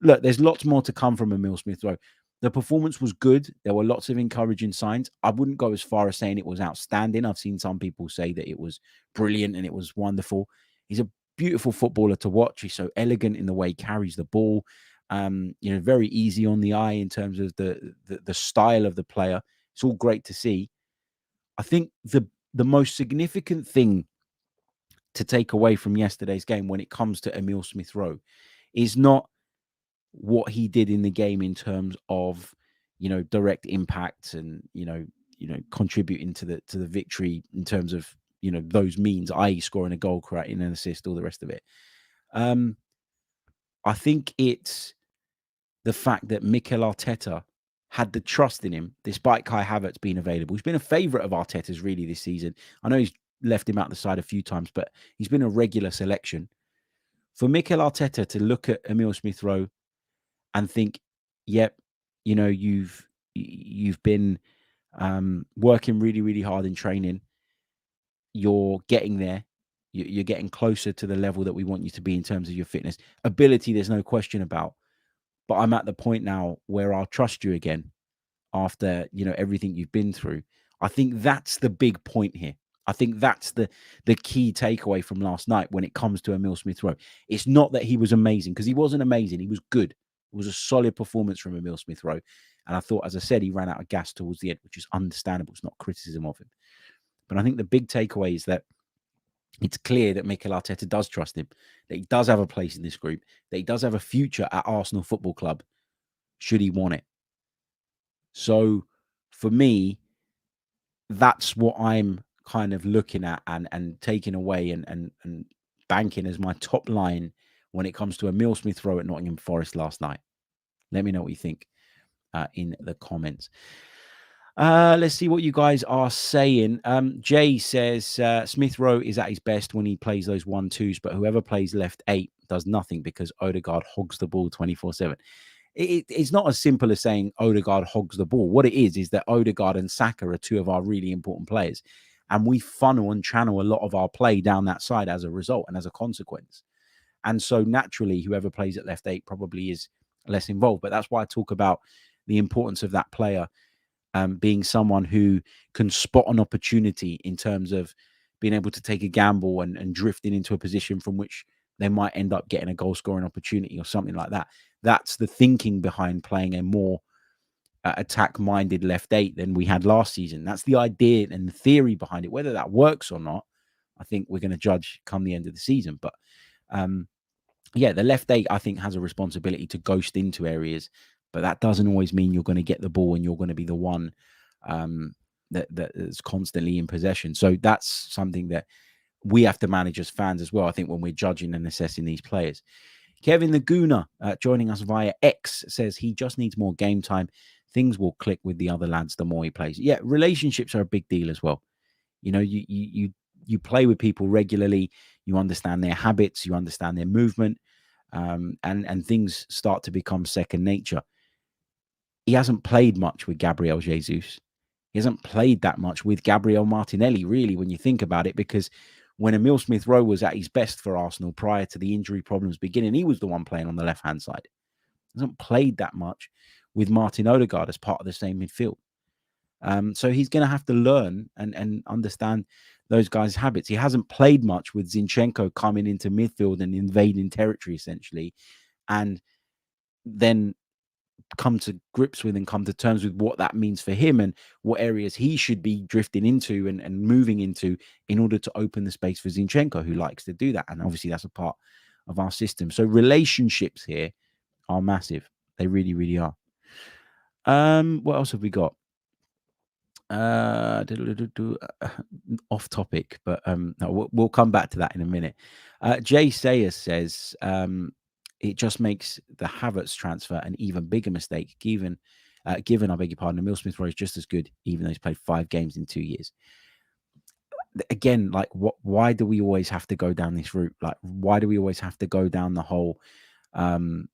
look, there's lots more to come from Emile Smith Rowe. The performance was good. There were lots of encouraging signs. I wouldn't go as far as saying it was outstanding. I've seen some people say that it was brilliant and it was wonderful. He's a beautiful footballer to watch. He's so elegant in the way he carries the ball. Very easy on the eye in terms of the style of the player. It's all great to see. I think the most significant thing to take away from yesterday's game when it comes to Emile Smith Rowe is not what he did in the game in terms of, direct impact and, contributing to the victory in terms of, those means, i.e. scoring a goal, creating an assist, all the rest of it. I think it's the fact that Mikel Arteta had the trust in him, despite Kai Havertz being available. He's been a favourite of Arteta's really this season. I know he's left him out the side a few times, but he's been a regular selection. For Mikel Arteta to look at Emile Smith Rowe and think, yep, you've been working really, really hard in training. You're getting there. You're getting closer to the level that we want you to be in terms of your fitness. Ability, there's no question about. But I'm at the point now where I'll trust you again after, everything you've been through. I think that's the big point here. I think that's the key takeaway from last night when it comes to Emile Smith Rowe. It's not that he was amazing, because he wasn't amazing. He was good. It was a solid performance from Emile Smith Rowe. And I thought, as I said, he ran out of gas towards the end, which is understandable. It's not criticism of him. But I think the big takeaway is that it's clear that Mikel Arteta does trust him, that he does have a place in this group, that he does have a future at Arsenal Football Club, should he want it. So for me, that's what I'm kind of looking at and taking away and banking as my top line when it comes to Emile Smith Rowe at Nottingham Forest last night. Let me know what you think in the comments. Let's see what you guys are saying. Jay says Smith Rowe is at his best when he plays those 1-2s, but whoever plays left 8 does nothing because Odegaard hogs the ball 24/7. It's not as simple as saying Odegaard hogs the ball. What it is that Odegaard and Saka are two of our really important players, and we funnel and channel a lot of our play down that side as a result and as a consequence. And so naturally, whoever plays at left 8 probably is less involved. But that's why I talk about the importance of that player being someone who can spot an opportunity in terms of being able to take a gamble and drifting into a position from which they might end up getting a goal scoring opportunity or something like that. That's the thinking behind playing a more attack-minded left 8 than we had last season. That's the idea and the theory behind it. Whether that works or not, I think we're going to judge come the end of the season. But yeah, the left 8, I think, has a responsibility to ghost into areas, but that doesn't always mean you're going to get the ball and you're going to be the one that is constantly in possession. So that's something that we have to manage as fans as well, I think, when we're judging and assessing these players. Kevin the Gooner, joining us via X, says he just needs more game time. Things will click with the other lads the more he plays. Yeah, relationships are a big deal as well. You know, you play with people regularly, you understand their habits, you understand their movement, and things start to become second nature. He hasn't played much with Gabriel Jesus. He hasn't played that much with Gabriel Martinelli, really, when you think about it, because when Emile Smith Rowe was at his best for Arsenal prior to the injury problems beginning, he was the one playing on the left-hand side. He hasn't played that much with Martin Odegaard as part of the same midfield. So he's going to have to learn and understand those guys' habits. He hasn't played much with Zinchenko coming into midfield and invading territory, essentially, and then come to grips with and come to terms with what that means for him and what areas he should be drifting into and moving into in order to open the space for Zinchenko, who likes to do that. And obviously that's a part of our system. So relationships here are massive. They really, really are. What else have we got? Off topic, but no, we'll come back to that in a minute. Jay Sayers says it just makes the Havertz transfer an even bigger mistake, given I beg your pardon, Emile Smith Rowe is just as good, even though he's played 5 games in 2 years. Again, like, why do we always have to go down this route? Like, why do we always have to go down the whole Kai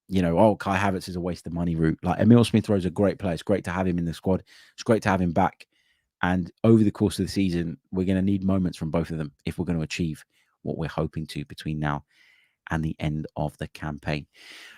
Havertz is a waste of money route? Like, Emile Smith Rowe is a great player. It's great to have him in the squad. It's great to have him back. And over the course of the season, we're going to need moments from both of them if we're going to achieve what we're hoping to between now and the end of the campaign.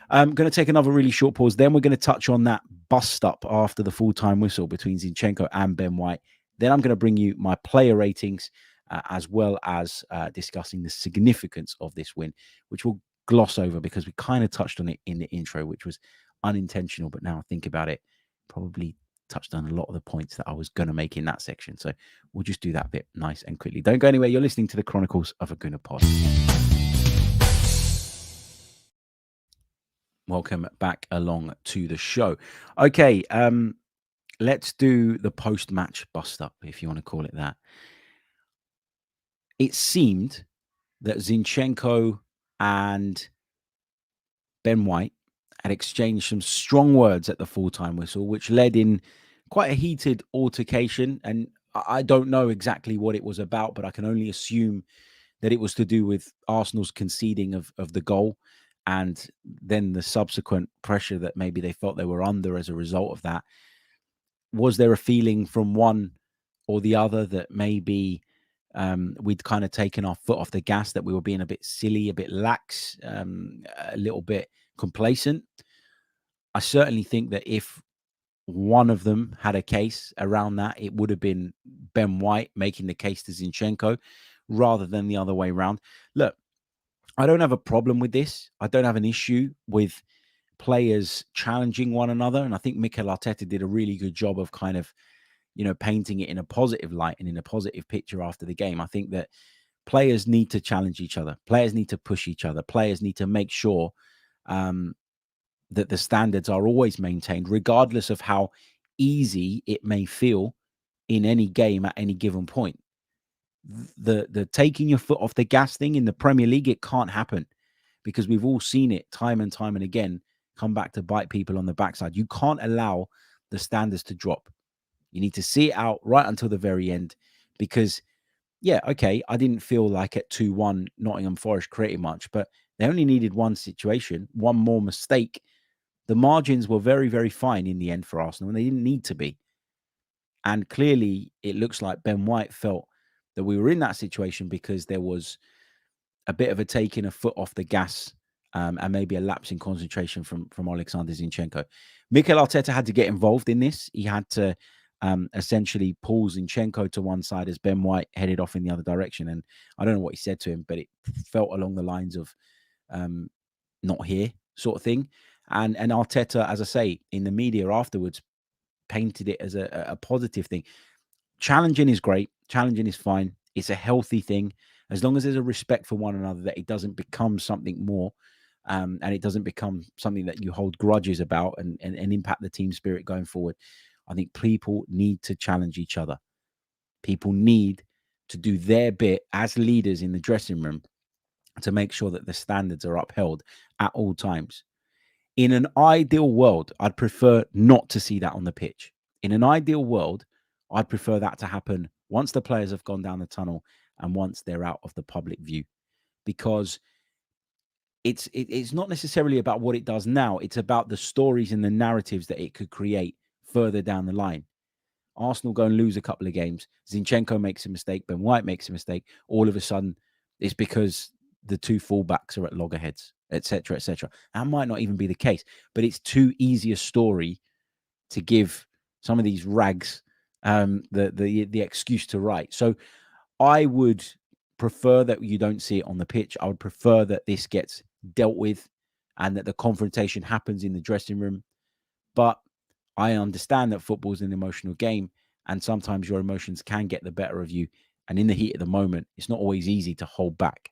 I'm going to take another really short pause. Then we're going to touch on that bust up after the full-time whistle between Zinchenko and Ben White. Then I'm going to bring you my player ratings as well as discussing the significance of this win, which we'll gloss over because we kind of touched on it in the intro, which was unintentional. But now I think about it, probably touched on a lot of the points that I was going to make in that section. So we'll just do that bit nice and quickly. Don't go anywhere. You're listening to the Chronicles of a Gooner Pod. Welcome back along to the show. Okay, let's do the post-match bust-up, if you want to call it that. It seemed that Zinchenko and Ben White had exchanged some strong words at the full-time whistle, which led in quite a heated altercation. And I don't know exactly what it was about, but I can only assume that it was to do with Arsenal's conceding of the goal and then the subsequent pressure that maybe they felt they were under as a result of that. Was there a feeling from one or the other that maybe we'd kind of taken our foot off the gas, that we were being a bit silly, a bit lax, a little bit complacent? I certainly think that if one of them had a case around that, it would have been Ben White making the case to Zinchenko rather than the other way around. Look, I don't have a problem with this. I don't have an issue with players challenging one another. And I think Mikel Arteta did a really good job of kind of, painting it in a positive light and in a positive picture after the game. I think that players need to challenge each other. Players need to push each other. Players need to make sure that the standards are always maintained, regardless of how easy it may feel in any game at any given point. The taking your foot off the gas thing in the Premier League, it can't happen because we've all seen it time and time and again come back to bite people on the backside. You can't allow the standards to drop. You need to see it out right until the very end because, yeah, okay, I didn't feel like at 2-1 Nottingham Forest created much, but they only needed one situation, one more mistake. The margins were very, very fine in the end for Arsenal, and they didn't need to be. And clearly, it looks like Ben White felt that we were in that situation because there was a bit of a taking a foot off the gas and maybe a lapse in concentration from Alexander Zinchenko. Mikel Arteta had to get involved in this. He had to essentially pull Zinchenko to one side as Ben White headed off in the other direction. And I don't know what he said to him, but it felt along the lines of not here sort of thing. And Arteta, as I say, in the media afterwards, painted it as a positive thing. Challenging is great. Challenging is fine. It's a healthy thing. As long as there's a respect for one another, that it doesn't become something more, and it doesn't become something that you hold grudges about and impact the team spirit going forward. I think people need to challenge each other. People need to do their bit as leaders in the dressing room to make sure that the standards are upheld at all times. In an ideal world, I'd prefer not to see that on the pitch. In an ideal world, I'd prefer that to happen once the players have gone down the tunnel and once they're out of the public view, because it's not necessarily about what it does now. It's about the stories and the narratives that it could create further down the line. Arsenal go and lose a couple of games. Zinchenko makes a mistake. Ben White makes a mistake. All of a sudden, it's because the two fullbacks are at loggerheads, etc., etc. That might not even be the case, but it's too easy a story to give some of these rags the excuse to write. So I would prefer that you don't see it on the pitch. I would prefer that this gets dealt with and that the confrontation happens in the dressing room. But I understand that football is an emotional game, and sometimes your emotions can get the better of you. And in the heat of the moment, it's not always easy to hold back.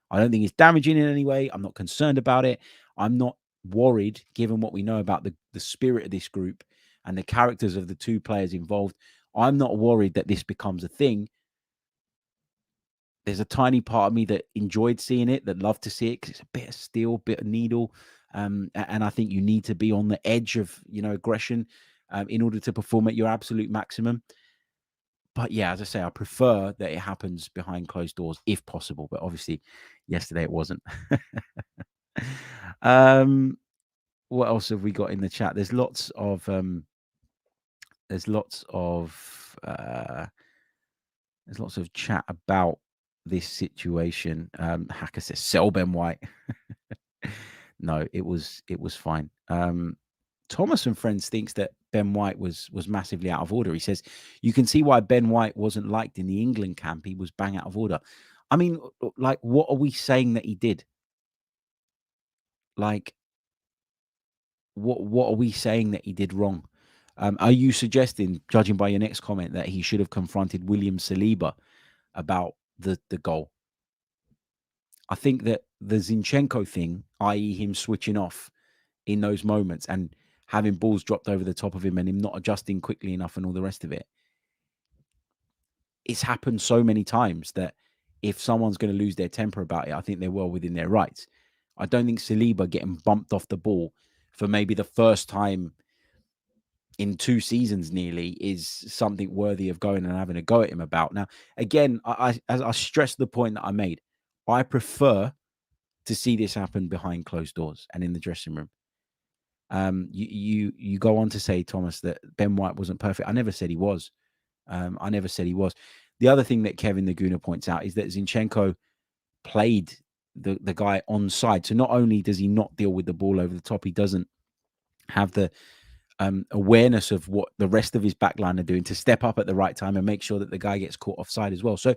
I don't think it's damaging in any way. I'm not concerned about it. I'm not worried, given what we know about the spirit of this group and the characters of the two players involved. I'm not worried that this becomes a thing. There's a tiny part of me that enjoyed seeing it, that loved to see it, because it's a bit of steel, bit of needle. And I think you need to be on the edge of, aggression in order to perform at your absolute maximum. But yeah, as I say, I prefer that it happens behind closed doors if possible. But obviously, yesterday it wasn't. What else have we got in the chat? There's lots of chat about this situation. Hacker says sell Ben White. No, it was fine. Thomas and Friends thinks that Ben White was massively out of order. He says you can see why Ben White wasn't liked in the England camp. He was bang out of order. I mean, like, what are we saying that he did? Like, what are we saying that he did wrong? Are you suggesting, judging by your next comment, that he should have confronted William Saliba about the goal? I think that the Zinchenko thing, i.e. him switching off in those moments and having balls dropped over the top of him and him not adjusting quickly enough and all the rest of it, it's happened so many times that if someone's going to lose their temper about it, I think they're well within their rights. I don't think Saliba getting bumped off the ball for maybe the first time in 2 seasons nearly is something worthy of going and having a go at him about. Now, again, as I stress the point that I made, I prefer to see this happen behind closed doors and in the dressing room. You go on to say, Thomas, that Ben White wasn't perfect. I never said he was. I never said he was. The other thing that Kevin the Gooner points out is that Zinchenko played the guy on side. So not only does he not deal with the ball over the top, he doesn't have the awareness of what the rest of his backline are doing to step up at the right time and make sure that the guy gets caught offside as well. So,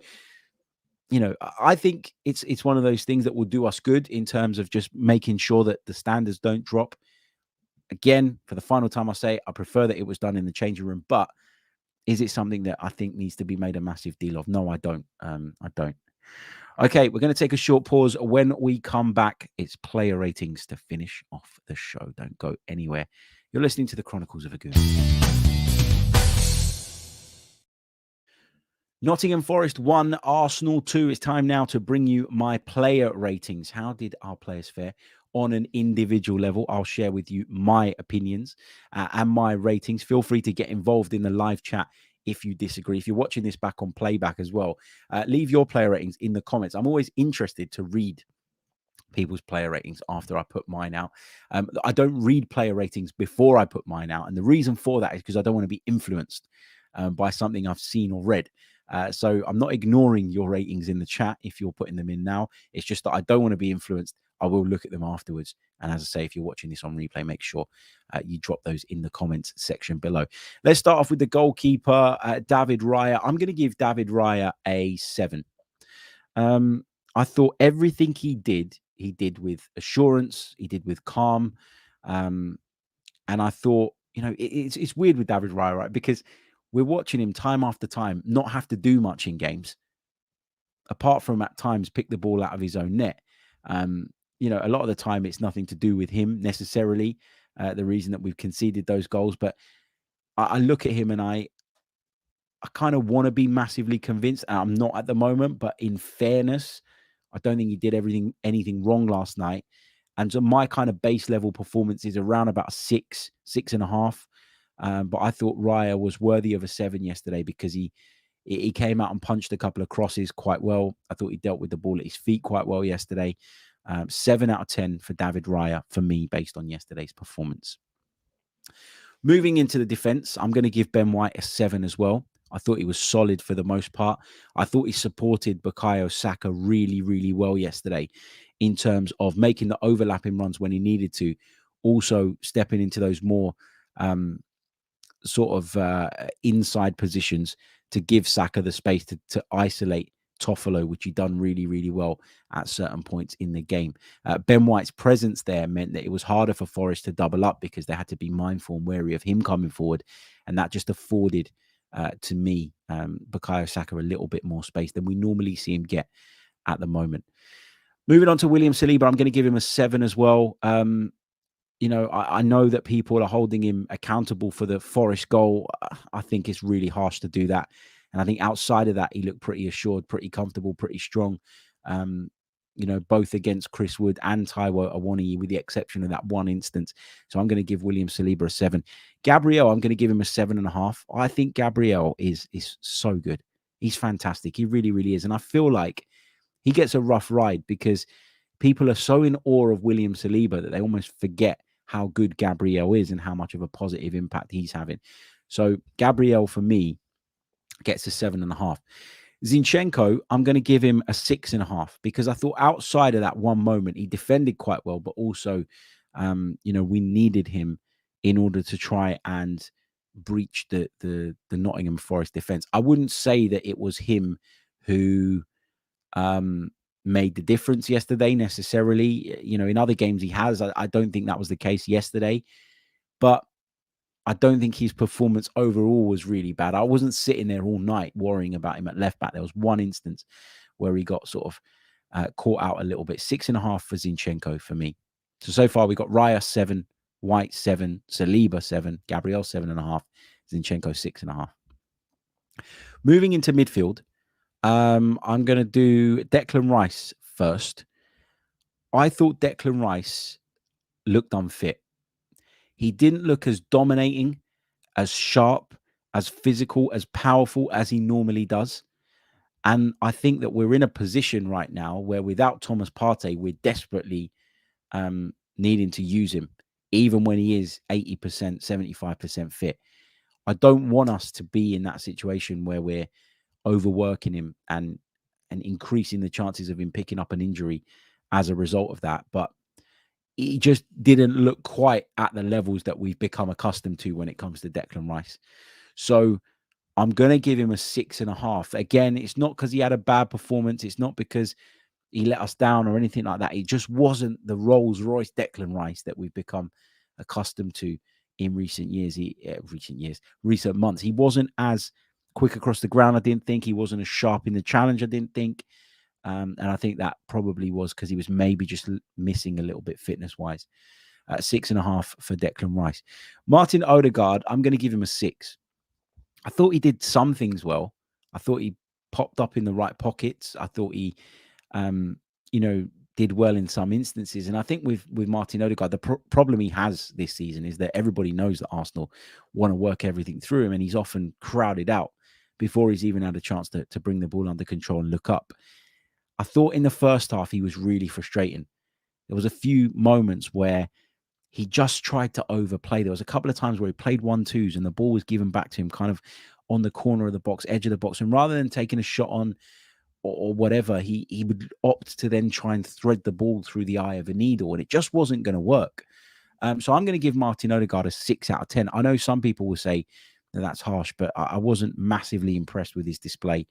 I think it's one of those things that will do us good in terms of just making sure that the standards don't drop. Again, for the final time, I say I prefer that it was done in the changing room, but is it something that I think needs to be made a massive deal of? No, I don't. I don't. Okay, we're going to take a short pause. When we come back, it's player ratings to finish off the show. Don't go anywhere. You're listening to the Chronicles of a Goon. Nottingham Forest 1, Arsenal 2. It's time now to bring you my player ratings. How did our players fare on an individual level? I'll share with you my opinions and my ratings. Feel free to get involved in the live chat if you disagree. If you're watching this back on playback as well, leave your player ratings in the comments. I'm always interested to read people's player ratings after I put mine out. I don't read player ratings before I put mine out. And the reason for that is because I don't want to be influenced by something I've seen or read. So I'm not ignoring your ratings in the chat if you're putting them in now. It's just that I don't want to be influenced I will look at them afterwards. And as I say, if you're watching this on replay, make sure you drop those in the comments section below. Let's start off with the goalkeeper, David Raya. I'm going to give David Raya a 7. I thought everything he did with assurance, he did with calm. And I thought, it's weird with David Raya, right? Because we're watching him time after time not have to do much in games, apart from at times pick the ball out of his own net. A lot of the time it's nothing to do with him necessarily, the reason that we've conceded those goals. But I look at him and I kind of want to be massively convinced. And I'm not at the moment, but in fairness, I don't think he did anything wrong last night. And so my kind of base level performance is around about 6.5. But I thought Raya was worthy of a 7 yesterday because he came out and punched a couple of crosses quite well. I thought he dealt with the ball at his feet quite well yesterday. 7 out of 10 for David Raya for me based on yesterday's performance. Moving into the defense, I'm going to give Ben White a 7 as well. I thought he was solid for the most part. I thought he supported Bukayo Saka really, really well yesterday in terms of making the overlapping runs when he needed to, also stepping into those more inside positions to give Saka the space to isolate Toffolo, which he done really, really well at certain points in the game. Ben White's presence there meant that it was harder for Forest to double up because they had to be mindful and wary of him coming forward. And that just afforded, to me, Bukayo Saka a little bit more space than we normally see him get at the moment. Moving on to William Saliba, I'm going to give him a 7 as well. I know that people are holding him accountable for the Forest goal. I think it's really harsh to do that. And I think outside of that, he looked pretty assured, pretty comfortable, pretty strong, both against Chris Wood and Taiwo Awoniyi, with the exception of that one instance. So I'm going to give William Saliba a 7. Gabriel, I'm going to give him a 7.5. I think Gabriel is so good. He's fantastic. He really, really is. And I feel like he gets a rough ride because people are so in awe of William Saliba that they almost forget how good Gabriel is and how much of a positive impact he's having. So Gabriel, for me, gets a 7.5. Zinchenko, I'm going to give him a 6.5 because I thought outside of that one moment, he defended quite well, but also, we needed him in order to try and breach the Nottingham Forest defense. I wouldn't say that it was him who made the difference yesterday necessarily. In other games he has. I don't think that was the case yesterday, but I don't think his performance overall was really bad. I wasn't sitting there all night worrying about him at left back. There was one instance where he got sort of caught out a little bit. 6.5 for Zinchenko for me. So far we got Raya 7, White 7, Saliba 7, Gabriel 7.5, Zinchenko 6.5. Moving into midfield, I'm going to do Declan Rice first. I thought Declan Rice looked unfit. He didn't look as dominating, as sharp, as physical, as powerful as he normally does. And I think that we're in a position right now where without Thomas Partey, we're desperately needing to use him, even when he is 80%, 75% fit. I don't want us to be in that situation where we're overworking him and increasing the chances of him picking up an injury as a result of that. But he just didn't look quite at the levels that we've become accustomed to when it comes to Declan Rice. So I'm going to give him a 6.5. Again, it's not because he had a bad performance. It's not because he let us down or anything like that. It just wasn't the Rolls Royce Declan Rice that we've become accustomed to in recent months. He wasn't as quick across the ground, I didn't think. He wasn't as sharp in the challenge, I didn't think. And I think that probably was because he was maybe just missing a little bit fitness-wise. 6.5 for Declan Rice. Martin Odegaard, I'm going to give him a 6. I thought he did some things well. I thought he popped up in the right pockets. I thought he, did well in some instances. And I think with Martin Odegaard, the problem he has this season is that everybody knows that Arsenal want to work everything through him, and he's often crowded out before he's even had a chance to bring the ball under control and look up. I thought in the first half he was really frustrating. There was a few moments where he just tried to overplay. There was a couple of times where he played 1-2s and the ball was given back to him kind of on the corner of the box, edge of the box. And rather than taking a shot on or whatever, he would opt to then try and thread the ball through the eye of a needle, and it just wasn't going to work. So I'm going to give Martin Odegaard a 6 out of 10. I know some people will say that that's harsh, but I wasn't massively impressed with his display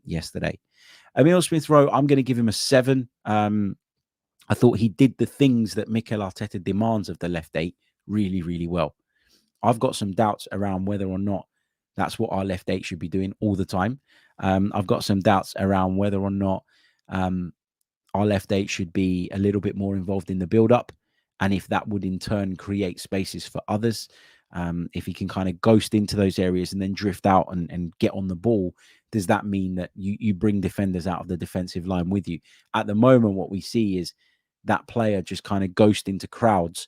yesterday. Emile Smith Rowe, I'm going to give him a 7. I thought he did the things that Mikel Arteta demands of the left 8 really, really well. I've got some doubts around whether or not that's what our left 8 should be doing all the time. I've got some doubts around whether or not our left 8 should be a little bit more involved in the build-up, and if that would in turn create spaces for others. If he can kind of ghost into those areas and then drift out and get on the ball, does that mean that you bring defenders out of the defensive line with you? At the moment, what we see is that player just kind of ghost into crowds,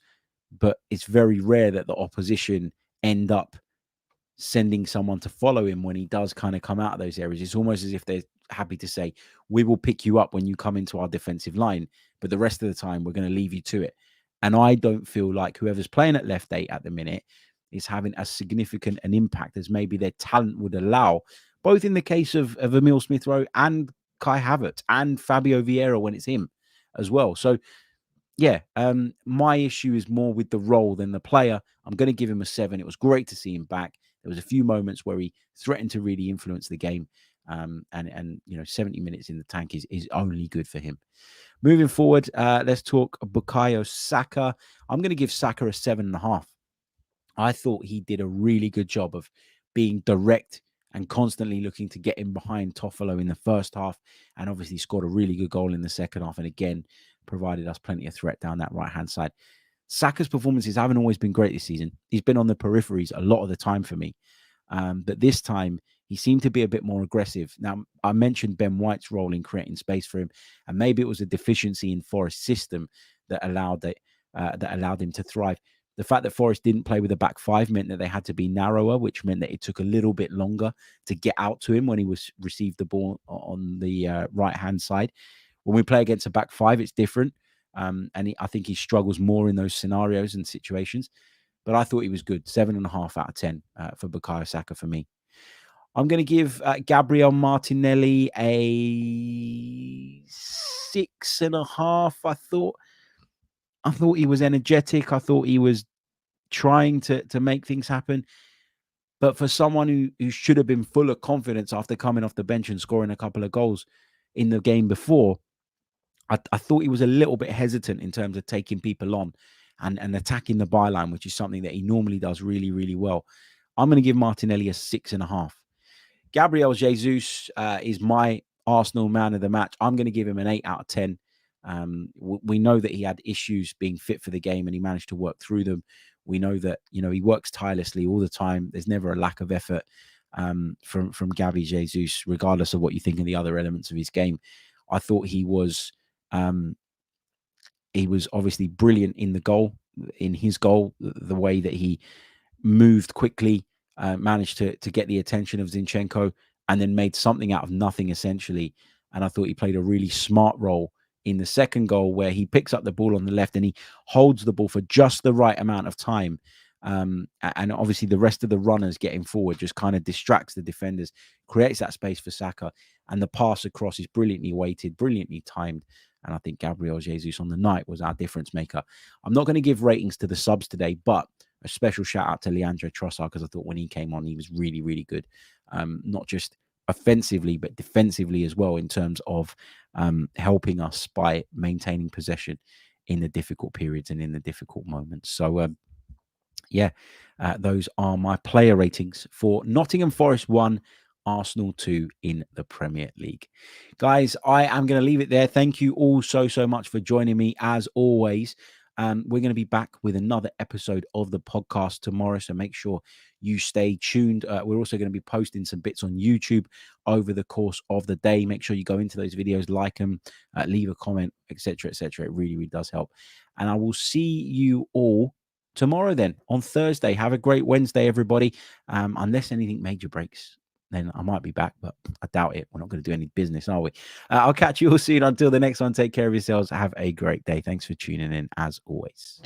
but it's very rare that the opposition end up sending someone to follow him when he does kind of come out of those areas. It's almost as if they're happy to say, we will pick you up when you come into our defensive line, but the rest of the time we're going to leave you to it. And I don't feel like whoever's playing at left 8 at the minute is having as significant an impact as maybe their talent would allow, both in the case of Emile Smith Rowe and Kai Havertz and Fabio Vieira when it's him as well. So yeah, my issue is more with the role than the player. I'm going to give him a 7. It was great to see him back. There was a few moments where he threatened to really influence the game. And 70 minutes in the tank is only good for him. Moving forward, let's talk Bukayo Saka. I'm going to give Saka a 7.5. I thought he did a really good job of being direct and constantly looking to get in behind Toffolo in the first half, and obviously scored a really good goal in the second half, and again provided us plenty of threat down that right-hand side. Saka's performances haven't always been great this season. He's been on the peripheries a lot of the time for me. But this time, he seemed to be a bit more aggressive. Now, I mentioned Ben White's role in creating space for him, and maybe it was a deficiency in Forest's system that allowed him to thrive. The fact that Forest didn't play with a back 5 meant that they had to be narrower, which meant that it took a little bit longer to get out to him when he received the ball on the right-hand side. When we play against a back 5, it's different. I think he struggles more in those scenarios and situations. But I thought he was good. 7.5 out of 10 for Bukayo Saka for me. I'm going to give Gabriel Martinelli a 6.5. I thought he was energetic. I thought he was trying to make things happen. But for someone who should have been full of confidence after coming off the bench and scoring a couple of goals in the game before, I thought he was a little bit hesitant in terms of taking people on and attacking the byline, which is something that he normally does really, really well. I'm going to give Martinelli a 6.5. Gabriel Jesus is my Arsenal man of the match. I'm going to give him an 8 out of 10. We know that he had issues being fit for the game and he managed to work through them. We know that, he works tirelessly all the time. There's never a lack of effort from Gabriel Jesus, regardless of what you think of the other elements of his game. I thought he was obviously brilliant in his goal, the way that he moved quickly, managed to get the attention of Zinchenko and then made something out of nothing, essentially. And I thought he played a really smart role in the second goal where he picks up the ball on the left and he holds the ball for just the right amount of time. And obviously the rest of the runners getting forward just kind of distracts the defenders, creates that space for Saka. And the pass across is brilliantly weighted, brilliantly timed. And I think Gabriel Jesus on the night was our difference maker. I'm not going to give ratings to the subs today, but a special shout out to Leandro Trossard, because I thought when he came on, he was really, really good. Not just offensively, but defensively as well, in terms of helping us by maintaining possession in the difficult periods and in the difficult moments. So, those are my player ratings for Nottingham Forest 1, Arsenal 2 in the Premier League. Guys, I am going to leave it there. Thank you all so much for joining me as always. We're going to be back with another episode of the podcast tomorrow, so make sure you stay tuned. We're also going to be posting some bits on YouTube over the course of the day. Make sure you go into those videos, like them, leave a comment, etc., etc. It really, really does help. And I will see you all tomorrow then, on Thursday. Have a great Wednesday, everybody. Unless anything major breaks, then I might be back, but I doubt it. We're not going to do any business, are we? I'll catch you all soon. Until the next one, take care of yourselves. Have a great day. Thanks for tuning in, as always.